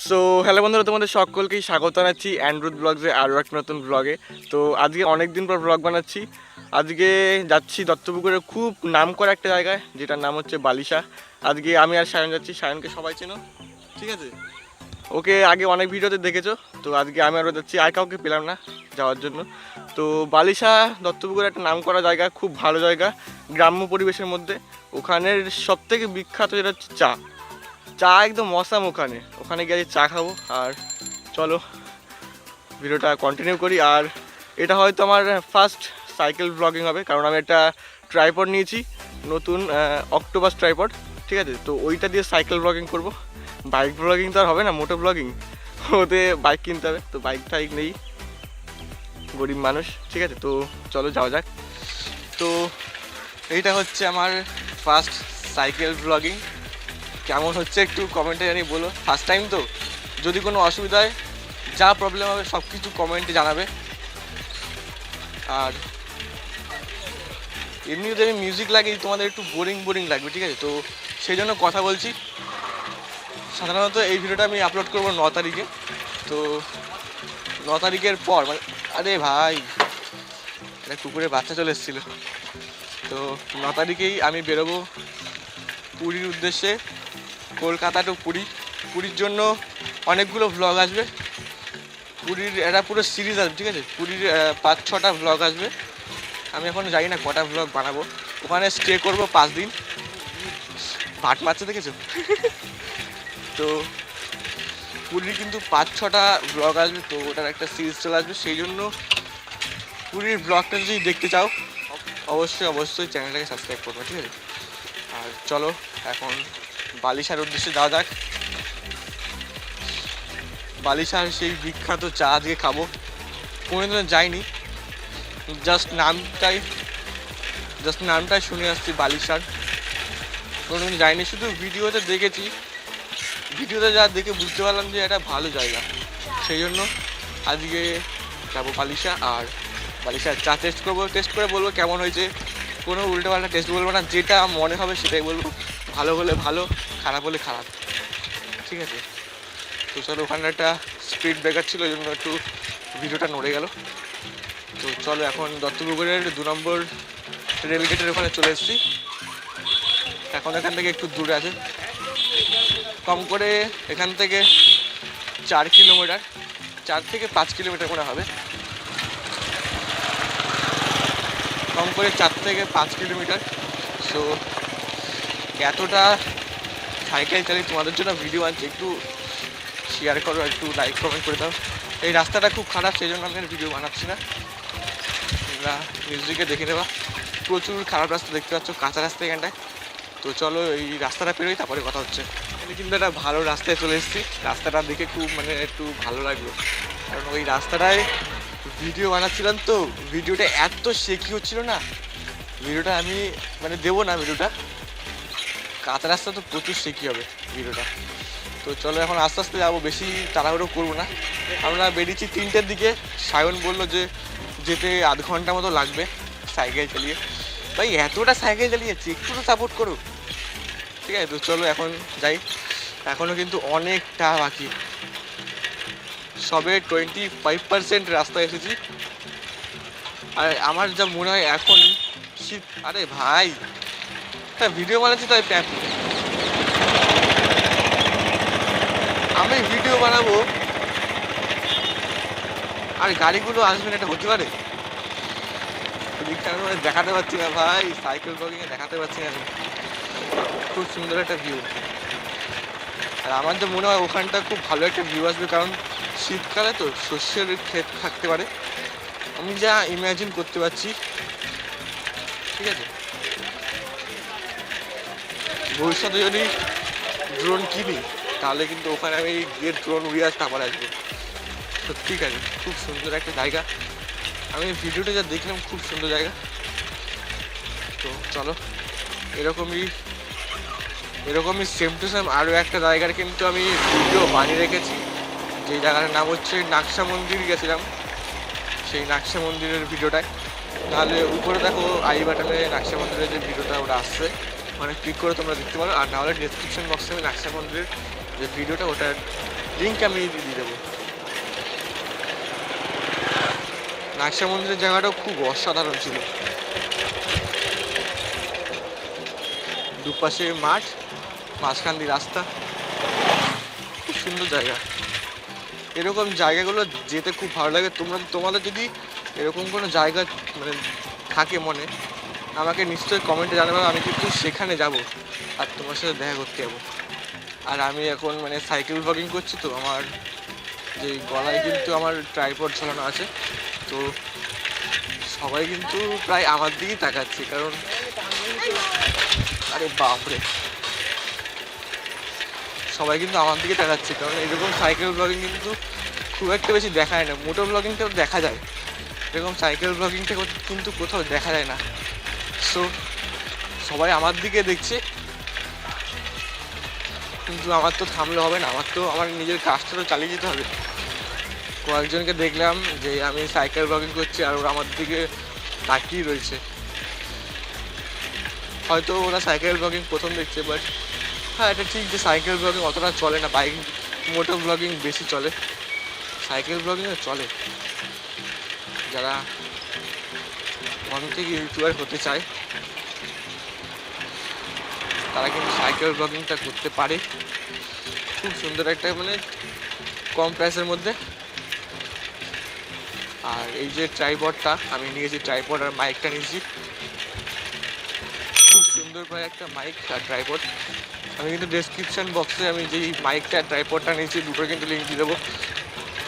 So hello বন্ধুরা, তোমাদের সকলকেই স্বাগত জানাচ্ছি অ্যান্ড্রয়েড ব্লগসে আরও একটা নতুন ব্লগে। তো আজকে অনেক দিন পর ব্লগ বানাচ্ছি। আজকে যাচ্ছি দত্তপুকুরের খুব নাম করা একটা জায়গায়, যেটার নাম হচ্ছে বালিশা। আজকে আমি আর সায়ন যাচ্ছি। সায়নকে সবাই চেনো, ঠিক আছে? ওকে আগে অনেক ভিডিওতে দেখেছো। তো আজকে আমি আরও যাচ্ছি, আর কাউকে পেলাম না যাওয়ার জন্য। তো বালিশা দত্তপুকুরের একটা নাম করা জায়গা, খুব ভালো জায়গা, গ্রাম্য পরিবেশের মধ্যে। ওখানের সবথেকে বিখ্যাত যেটা হচ্ছে চা। চা একদম মশাম। ওখানে গিয়ে চা খাবো। আর চলো ভিডিওটা কন্টিনিউ করি। আর এটা হয়তো আমার ফার্স্ট সাইকেল ব্লগিং হবে, কারণ আমি একটা ট্রাইপড নিয়েছি নতুন, অক্টোপাস ট্রাইপড, ঠিক আছে? তো ওইটা দিয়ে সাইকেল ব্লগিং করব। বাইক ব্লগিং তো আর হবে না, মোটো ব্লগিং, ওতে বাইক কিনতে হবে। তো বাইক টাইক নেই, গরিব মানুষ, ঠিক আছে? তো চলো যাওয়া যাক। তো এইটা হচ্ছে আমার ফার্স্ট সাইকেল ব্লগিং। কেমন হচ্ছে একটু কমেন্টে জানিয়ে বলো। ফার্স্ট টাইম তো, যদি কোনো অসুবিধা হয়, যা প্রবলেম হবে সব কিছু কমেন্টে জানাবে। আর এমনি যদি আমি মিউজিক লাগিয়ে তোমাদের একটু বোরিং লাগবে, ঠিক আছে? তো সেই জন্য কথা বলছি। সাধারণত এই ভিডিওটা আমি আপলোড করবো 9 তারিখে। তো 9 তারিখের পর মানে, আরে ভাই একটা কুকুরের বাচ্চা চলে এসেছিলো। তো 9 তারিখেই আমি বেরোবো পুরীর উদ্দেশ্যে, কলকাতা টু পুরী। পুরীর জন্য অনেকগুলো ভ্লগ আসবে। পুরীর একটা পুরো সিরিজ আসবে, ঠিক আছে? পুরীর 5-6টা ভ্লগ আসবে। আমি এখন জানি না কটা ভ্লগ বানাবো। ওখানে স্টে করবো 5 দিন। ভাট মারছে দেখেছো? তো পুরীর কিন্তু 5-6টা ভ্লগ আসবে, তো ওটার একটা সিরিজ চলে আসবে। সেই জন্য পুরীর ভ্লগটা যদি দেখতে চাও, অবশ্যই চ্যানেলটাকে সাবস্ক্রাইব করবে, ঠিক আছে? আর চলো এখন বালিশার উদ্দেশ্যে যাওয়া যাক। বালিশার সেই বিখ্যাত চা আজকে খাবো। কোনোদিনও যাইনি, জাস্ট নামটাই শুনে আসছি বালিশার। কোনোদিন যাইনি, শুধু ভিডিওতে দেখেছি। ভিডিওতে যা দেখে বুঝতে পারলাম যে এটা ভালো জায়গা। সেই জন্য আজকে যাবো বালিশা। আর বালিশার চা টেস্ট করবো, টেস্ট করে বলবো কেমন হয়েছে। কোনো উল্টোপাল্টা টেস্ট বলবো না, যেটা মনে হবে সেটাই বলবো। ভালো হলে ভালো, খারাপ হলে খারাপ, ঠিক আছে? তো চলো, ওখানে একটা স্পিড ব্রেকার ছিল, ওই জন্য একটু ভিডিওটা নড়ে গেল। তো চলো এখন দত্তপুকুরের 2 নম্বর রেলগেটের ওখানে চলে এসেছি। এখন এখান থেকে একটু দূরে আছে, কম করে এখান থেকে 4 কিলোমিটার, 4 থেকে 5 কিলোমিটার করে হবে। কম করে 4 থেকে 5 কিলোমিটার। সো এতটা সাইকেল চালিয়ে তোমাদের জন্য ভিডিও আনছি, একটু শেয়ার করো, একটু লাইক কমেন্ট করে দাও। এই রাস্তাটা খুব খারাপ, সেই জন্য আমি ভিডিও বানাচ্ছি না। তোমরা মিউজিকে দেখে নেবা। প্রচুর খারাপ রাস্তা দেখতে পাচ্ছ, কাঁচা রাস্তা এখানটায়। তো চলো এই রাস্তাটা পেরোই, তারপরে কথা হচ্ছে। আমি কিন্তু একটা ভালো রাস্তায় চলে এসেছি। রাস্তাটা দেখে খুব একটু ভালো লাগলো, কারণ ওই রাস্তাটায় ভিডিও বানাচ্ছিলাম। তো ভিডিওটা এত শেকি হচ্ছিল না, ভিডিওটা আমি দেবো না। ভিডিওটা কাঁচা রাস্তা তো প্রচুর শেকি হবে ভিডিওটা। তো চলো এখন আস্তে আস্তে যাবো, বেশি তাড়াহুড়ো করবো না। আমরা বেরিয়েছি 3টের দিকে। সায়ন বললো যে যেতে আধ ঘন্টা মতো লাগবে সাইকেল চালিয়ে। ভাই এতটা সাইকেল চালিয়েছি, একটু তো সাপোর্ট করো, ঠিক আছে? তো চলো এখন যাই। এখনও কিন্তু অনেকটা বাকি, সবে 25% রাস্তায় এসেছি। আর আমার যা মনে হয় এখন শীত। আরে ভাই একটা ভিডিও বানাচ্ছি, তাই আমি ভিডিও বানাবো আর গাড়িগুলো আসবে না, এটা হতে পারে? দেখাতে পারছি না ভাই, সাইকেল ব্লগিংয়ে দেখাতে পারছি না। খুব সুন্দর একটা ভিউ। আর আমার তো মনে হয় ওখানটা খুব ভালো একটা ভিউ আসবে, কারণ শীতকালে তো শস্যের ক্ষেত থাকতে পারে, আমি যা ইমাজিন করতে পারছি, ঠিক আছে? ভবিষ্যতে যদি ড্রোন কিনি, তাহলে কিন্তু ওখানে আমি গিয়ে ড্রোন উড়িয়ে আসতে আবার আসবো। তো ঠিক আছে, খুব সুন্দর একটা জায়গা। আমি ভিডিওটা যা দেখলাম, খুব সুন্দর জায়গা। তো চলো এরকমই সেম টু সেম আরও একটা জায়গার কিন্তু আমি ভিডিও বানিয়ে রেখেছি। যেই জায়গাটার নাম হচ্ছে নাকশা মন্দির। গেছিলাম সেই নাকশা মন্দিরের ভিডিওটায়। নাহলে উপরে দেখো আই বাটনে নাকশা মন্দিরের যে ভিডিওটা ওটা আসছে, ক্লিক করে তোমরা দেখতে পারো। আর নাহলে ডেসক্রিপশন বক্সে আমি নাকশা মন্দিরের যে ভিডিওটা ওটার লিঙ্ক আমি দিয়ে দেবো। নাকশা মন্দিরের জায়গাটাও খুব অসাধারণ ছিল, দুপাশে মাঠ, মাঝখান দিয়ে রাস্তা, খুব সুন্দর জায়গা। এরকম জায়গাগুলো যেতে খুব ভালো লাগে। তোমাদের যদি এরকম কোনো জায়গা মানে থাকে মনে, আমাকে নিশ্চয়ই কমেন্টে জানাবে, আমি কিন্তু সেখানে যাব আর তোমার সাথে দেখা করতে যাবো। আর আমি এখন মানে সাইকেল ব্লগিং করছি, তো আমার যে গলায় কিন্তু আমার ট্রাইপড ঝোলানো আছে, তো সবাই কিন্তু প্রায় আমার দিকেই তাকাচ্ছে, কারণ আরে বাপরে, সবাই কিন্তু আমার দিকে তাকাচ্ছে, কারণ এরকম সাইকেল ব্লগিং কিন্তু খুব একটা বেশি দেখায় না। মোটর ব্লগিংটাও দেখা যায়, এরকম সাইকেল ব্লগিংটা কিন্তু কোথাও দেখা যায় না। সো সবাই আমার দিকে দেখছে, কিন্তু আমার তো থামলে হবে না, আমার নিজের কাজটা তো চালিয়ে যেতে হবে। কয়েকজনকে দেখলাম যে আমি সাইকেল ব্লগিং করছি আর ওরা আমার দিকে তাকিয়ে রয়েছে, হয়তো ওরা সাইকেল ব্লগিং প্রথম দেখছে। বাট হ্যাঁ, এটা ঠিক যে সাইকেল ব্লগিং অতটা চলে না, বাইক মোটর ব্লগিং বেশি চলে, সাইকেল ব্লগিংও চলে। যারা মন থেকে ইউটিউবার হতে চায় তারা কিন্তু সাইকেল ব্লগিংটা করতে পারে, খুব সুন্দর একটা মানে কম প্রাইসের মধ্যে। আর এই যে ট্রাইপডটা আমি নিয়েছি, ট্রাইপড আর মাইকটা নিয়েছি, খুব সুন্দর করে একটা মাইক আর ট্রাইপড। আমি কিন্তু ডেসক্রিপশন বক্সে আমি যেই মাইকটা আর ট্রাইপডটা নিয়েছি দুটো কিন্তু লিঙ্ক দিয়ে দেবো।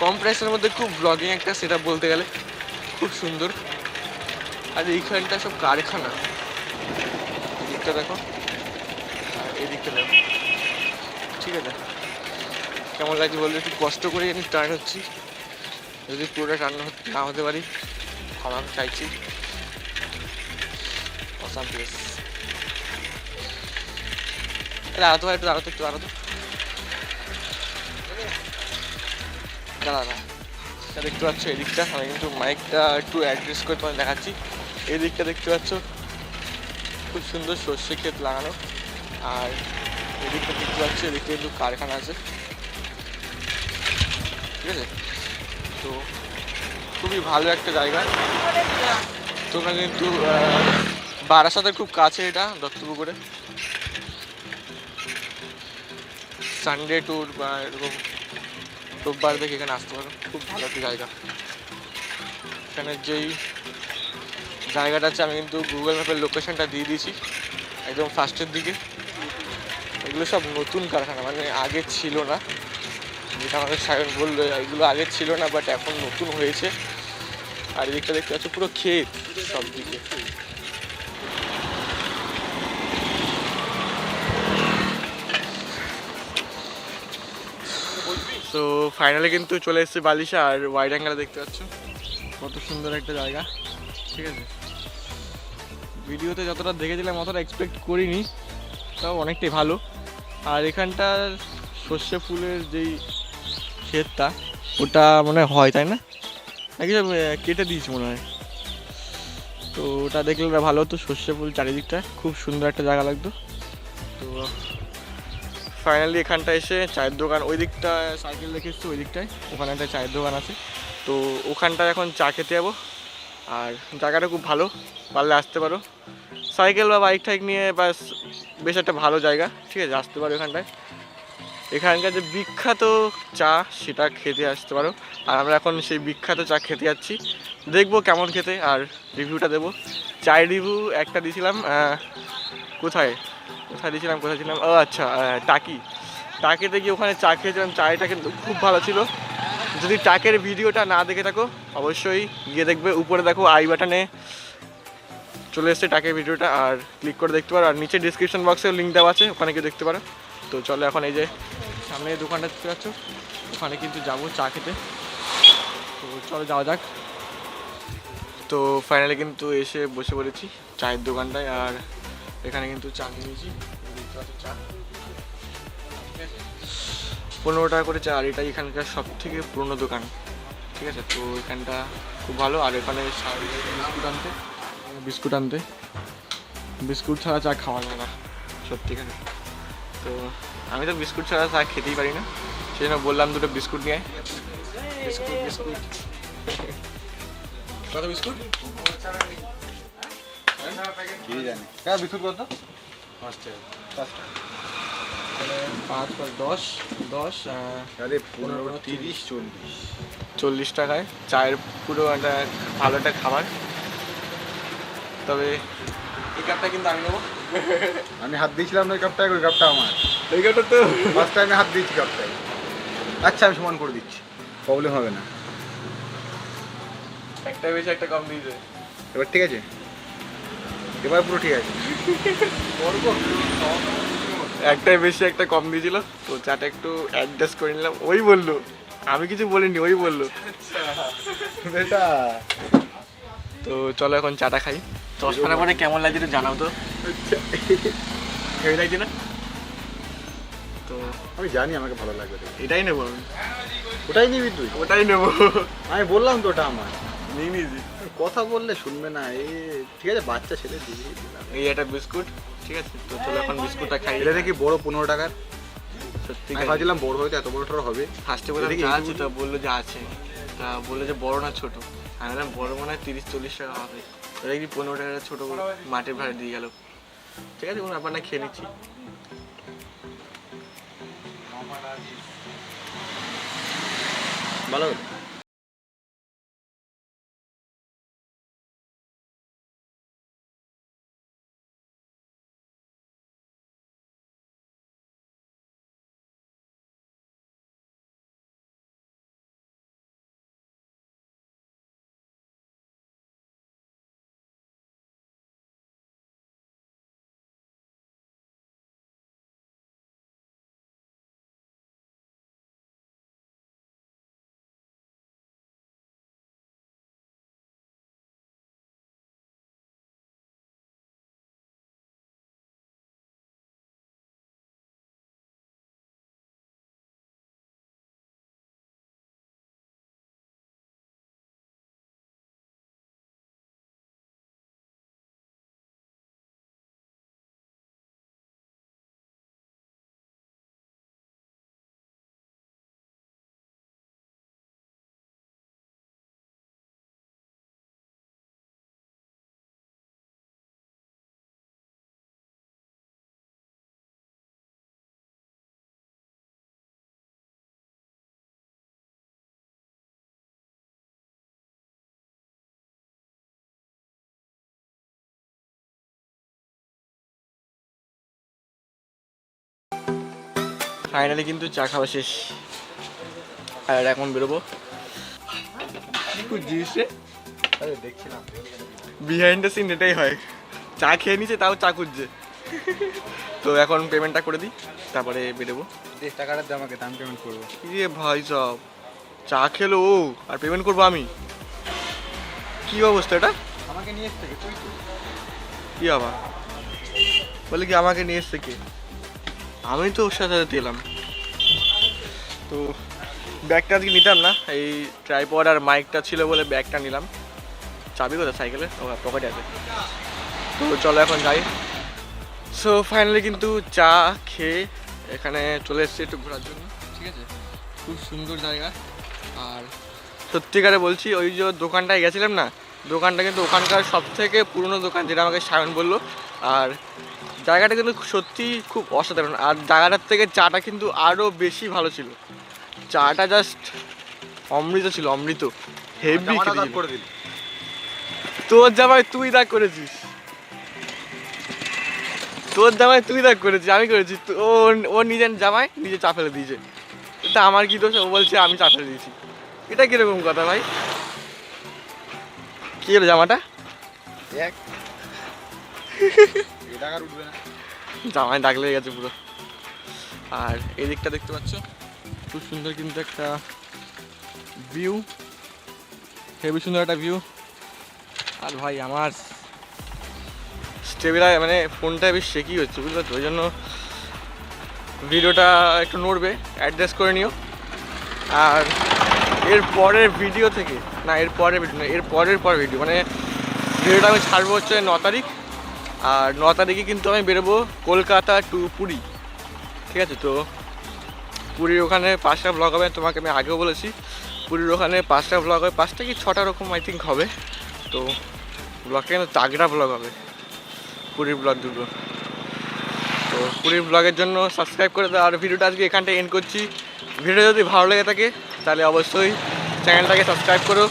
কম প্রাইসের মধ্যে খুব ব্লগিং একটা সেট আপ বলতে গেলে, খুব সুন্দর। আর এইখানটা সব কারখানা, এদিকটা দেখো আর এদিকটা দেখো, ঠিক আছে? কেমন লাগছে বললে, একটু কষ্ট করে আমি টার্ন হচ্ছি, যদি পুরোটা টার্ন না হতে পারি ক্ষমা চাইছি। Awesome place. দাঁড়াতো একটু, দাঁড়াতো একটু, দাঁড়াতো, দাঁড়া। দেখতে পাচ্ছ এদিকটা, আমি কিন্তু মাইকটা একটু অ্যাড্রেস করে তোমায় দেখাচ্ছি। এদিকটা দেখতে পাচ্ছ খুব সুন্দর সর্ষে ক্ষেত লাগানো, আর এদিকটা দেখতে পাচ্ছ এদিকটা কিন্তু কারখানা আছে, ঠিক আছে? তো খুবই ভালো একটা জায়গা। তোমরা কিন্তু বারাসাতের খুব কাছে এটা, দত্তপুকুরে সানডে ট্যুর বা এরকম রোববার দেখে এখানে আসতে পারো, খুব ভালো একটা জায়গা। এখানে যেই জায়গাটা আছে আমি কিন্তু গুগল ম্যাপের লোকেশনটা দিয়ে দিয়েছি, একদম ফার্স্টের দিকে। এগুলো সব নতুন কারখানা, মানে আগে ছিল না, যেটা আমাদের সায়ন বললো এগুলো আগে ছিল না, বাট এখন নতুন হয়েছে। আর এদিকটা দেখতে পাচ্ছ পুরো ক্ষেত সব দিকে। তো ফাইনালি কিন্তু চলে এসেছে বালিশা, আর ওয়াইড অ্যাঙ্গেলে দেখতে পাচ্ছ কত সুন্দর একটা জায়গা, ঠিক আছে? ভিডিওতে যতটা দেখেছিলাম অতটা এক্সপেক্ট করিনি, তাও অনেকটাই ভালো। আর এখানটার সর্ষে ফুলের যেই ক্ষেতটা ওটা মনে হয়, তাই না? নাকি সব কেটে দিয়েছি মনে হয়, তো ওটা দেখলে ভালো হতো। সর্ষে ফুল চারিদিকটা, খুব সুন্দর একটা জায়গা লাগতো। তো ফাইনালি এখানটা এসে চায়ের দোকান, ওই দিকটা সাইকেল রেখে এসছি, ওই দিকটায় ওখানে একটা চায়ের দোকান আছে, তো ওখানটায় এখন চা খেতে যাবো। আর জায়গাটা খুব ভালো, পারলে আসতে পারো, সাইকেল বা বাইক টাইক নিয়ে বাস, বেশ একটা ভালো জায়গা, ঠিক আছে? আসতে পারো এখানটায়, এখানকার যে বিখ্যাত চা সেটা খেতে আসতে পারো। আর আমরা এখন সেই বিখ্যাত চা খেতে যাচ্ছি, দেখবো কেমন খেতে আর রিভিউটা দেবো। চায়ের রিভিউ একটা দিয়েছিলাম, কোথায় দিয়েছিলাম ও আচ্ছা, টাকিতে গিয়ে ওখানে চা খেয়েছিলাম, চায়টা কিন্তু খুব ভালো ছিল। যদি টাকের ভিডিওটা না দেখে থাকো অবশ্যই গিয়ে দেখবে, উপরে দেখো আই বাটনে চলে এসছে টাকের ভিডিওটা, আর ক্লিক করে দেখতে পারো। আর নিচে ডিসক্রিপশন বক্সে লিঙ্ক দেওয়া আছে, ওখানে গিয়ে দেখতে পারো। তো চলো এখন এই যে সামনে এই দোকানটা দেখতে পাচ্ছ, ওখানে কিন্তু যাবো চা খেতে, তো চলো যাওয়া যাক। তো ফাইনালি কিন্তু এসে বসে পড়েছি চায়ের দোকানটায়, আর এখানে কিন্তু চা নিয়েছি, দেখতে পাচ্ছ চা 15 টাকা করে চা। আর এটাই এখানকার সব থেকে পুরোনো দোকান, ঠিক আছে? তো এখানটা খুব ভালো। আর এখানে বিস্কুট ছাড়া চা খাওয়া যায় না সত্যিকারে, তো আমি তো বিস্কুট ছাড়া চা খেতেই পারি না, সেই জন্য বললাম দুটো বিস্কুট নিয়ে। বিস্কুট বিস্কুট কত বিস্কুট? কি জানি কার বিস্কুট কত? 5 টাকা। 5 টাকা 5 + 10 10 আরে 15 30 40 টাকায় চায়ের পুরো একটা ভালো একটা খাবার। তবে এই কাপটা কিন্তু আমি নেবো। আমি হাত দিয়েছিলাম না ওই কাপটায়, ওই কাপটা আমার। এই কাপটা তো ফার্স্ট টাইমে হাত দিয়েছি কাপটায়। আচ্ছা আমি সমান করে দিচ্ছি, প্রবলেম হবে না। একটা বেশি একটা কম দিয়েছে। এবার ঠিক আছে, এবার পুরো ঠিক আছে। একটাই বেশি একটা কম দিয়েছিল, তো চাটা একটু অ্যাডজাস্ট করে নিলাম। ওই বললো, আমি কিছু বলিনি, ওই বললো। বেটা তো চলো এখন চাটা খাই। চশমাটা পরে কেমন লাগছে একটু জানাও তো। হেভি লাগছে না? তো আমি জানি আমাকে ভালো লাগবে তো। এটাই নেবো আমি। ওটাই নিবি তুই? ওটাই নেবো। আমি বললাম তো ওটা আমার। নিয়ে নিয়েছি। কথা বললে শুনবে না, এই ঠিক আছে বাচ্চা ছেলে দিয়ে দিলাম। এই একটা বিস্কুট, ঠিক আছে। তো চলো এখন বিস্কুটটা খাই। এটা দেখি বড় 15 টাকার। সত্যি আমি ভাবছিলাম বড় হয়তো এত বড় টোর হবে। ফার্স্টে বলে দেখি যা এইটুকু। আছে, তো বললো যে আছে। তা বললো যে বড় না ছোট। আমি বললাম বড় মনে হয় 30-40 টাকা হবে। তো দেখি 15 টাকার ছোটো মাটির ভাড়া দিয়ে গেল। ঠিক আছে, কোনো ব্যাপার না, খেয়ে নিচ্ছি। ভালো ফাইনালি কিন্তু চা খাওয়া শেষ, আর এখন বেরোবো। আরে দেখছিলাম বিহাইন্ড দ্য সিন এটাই হয়, চা খেয়ে নিছে তাও চা খুঁজছে। তো এখন পেমেন্টটা করে দিই, তারপরে বেরোবো। 10 টাকাটা দে আমাকে, দাম পেমেন্ট করবো। ইয়ে ভাই সব চা খেলো ও, আর পেমেন্ট করবো আমি? কি অবস্থা এটা? আমাকে নিয়ে এসছে তুই তো। কি আবার বলে কি আমাকে নিয়ে এসছে কে? আমি তো ওর সাথে সাথে এলাম। তো ব্যাগটা আজকে নিতাম না, এই ট্রাইপড আর মাইকটা ছিল বলে ব্যাগটা নিলাম। চাবি কোথায় সাইকেলে? ও পকেটে আছে। তো চলো এখন যাই। সো ফাইনালি কিন্তু চা খেয়ে এখানে চলে এসেছি একটু ঘোরার জন্য, ঠিক আছে। খুব সুন্দর জায়গা, আর সত্যিকারে বলছি ওই যে দোকানটায় গেছিলাম না, দোকানটা কিন্তু ওখানকার সব থেকে পুরনো দোকান, যেটা আমাকে সায়ন বললো। আর জায়গাটা কিন্তু সত্যি খুব অসাধারণ, আর জায়গাটার থেকে চাটা কিন্তু আরও বেশি ভালো ছিল। চাটা জাস্ট অমৃত ছিল, অমৃত। হেভি করে দিল। তোর জামাই তুই দাগ করেছিস, তোর জামাই তুই দাগ করেছিস, আমি করেছি? ও নিজের জামাই নিজে চা ফেলে দিয়েছে, এটা আমার কি দোষ? ও বলছে আমি চা ফেলে দিয়েছি। এটা কিরকম কথা ভাই? কি হলো জামাটা? এক টাকার উঠবে না। জামাই দাগ লেগে গেছে পুরো। আর এই দিকটা দেখতে পাচ্ছ, খুব সুন্দর কিন্তু একটা ভিউ, হেবি সুন্দর একটা ভিউ। আর ভাই আমার স্টেবিলাইজার মানে ফোনটা বেশ শেকি হচ্ছে, বুঝতে পারছো? ওই জন্য ভিডিওটা একটু নড়বে, অ্যাডজাস্ট করে নিও। আর এর পরের ভিডিও থেকে, না এর পরের ভিডিও না, এর পরের ভিডিও মানে ভিডিওটা আমি ছাড়বো হচ্ছে 9 তারিখ। আর 9 তারিখে কিন্তু আমি বেরোবো কলকাতা টু পুরী, ঠিক আছে। তো পুরীর ওখানে 5টা ব্লগ হবে, তোমাকে আমি আগেও বলেছি পুরীর ওখানে 5টা ব্লগ হবে, 5টা কি 6টা রকম আই থিঙ্ক হবে। তো ব্লগটা কিন্তু তাগড়া ব্লগ হবে পুরীর ব্লগ দুটো। তো পুরীর ব্লগের জন্য সাবস্ক্রাইব করে দাও। আর ভিডিওটা আজকে এখানটায় এন্ড করছি। ভিডিও যদি ভালো লেগে থাকে তাহলে অবশ্যই চ্যানেলটাকে সাবস্ক্রাইব করো,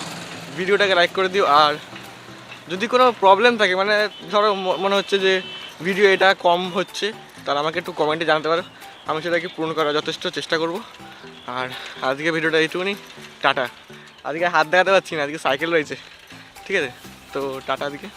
ভিডিওটাকে লাইক করে দিও। আর যদি কোনো প্রবলেম থাকে, মানে ধরো মনে হচ্ছে যে ভিডিও এটা কম হচ্ছে, তাহলে আমাকে একটু কমেন্টে জানাতে পারো, আমি সেটাকে পূরণ করার যথেষ্ট চেষ্টা করব। আর আজকে ভিডিওটা এইটুকুনি, টাটা। আজকে হাত দেখাতে পারছি না, আজকে সাইকেল রয়েছে, ঠিক আছে? তো টাটা আজকে।